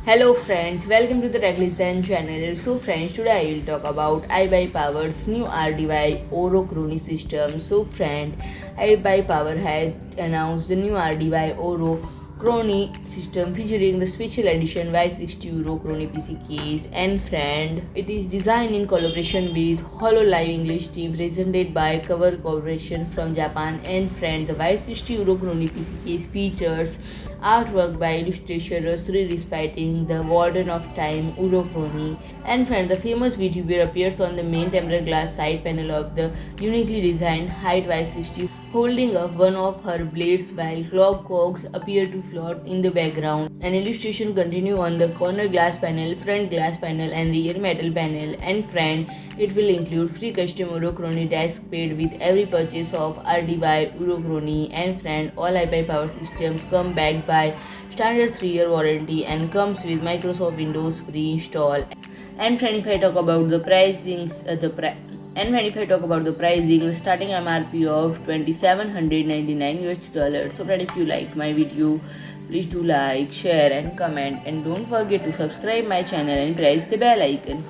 Hello friends, welcome to the TechListen channel. So friends, today I will talk about iBUYPOWER's new RDY Ouro Kronii system. So friend, iBUYPOWER has announced the new RDY Ouro Kronii system featuring the special edition Y60 Ouro Kronii PC case. And friend, it is designed in collaboration with hololive English team presented by Cover Corporation from Japan. And friend, the Y60 Ouro Kronii PC case features artwork by illustrator Rosuuri depicting the Warden of Time Ouro Kronii. And friend, the famous VTuber appears on the main tempered glass side panel of the uniquely designed HYTE Y60, holding up one of her blades while clock cogs appear to float in the background. An illustration continue on the corner glass panel, front glass panel and rear metal panel. And friend, it will include free custom Ouro Kronii desk paid with every purchase of RDY Ouro Kronii. And friend, all iBUYPOWER systems come backed by standard 3-year warranty and comes with Microsoft Windows pre-install. And friend, if I talk about the pricings, the starting MRP of $2,799 US. So friend, if you like my video, please do like, share and comment, and don't forget to subscribe my channel and press the bell icon.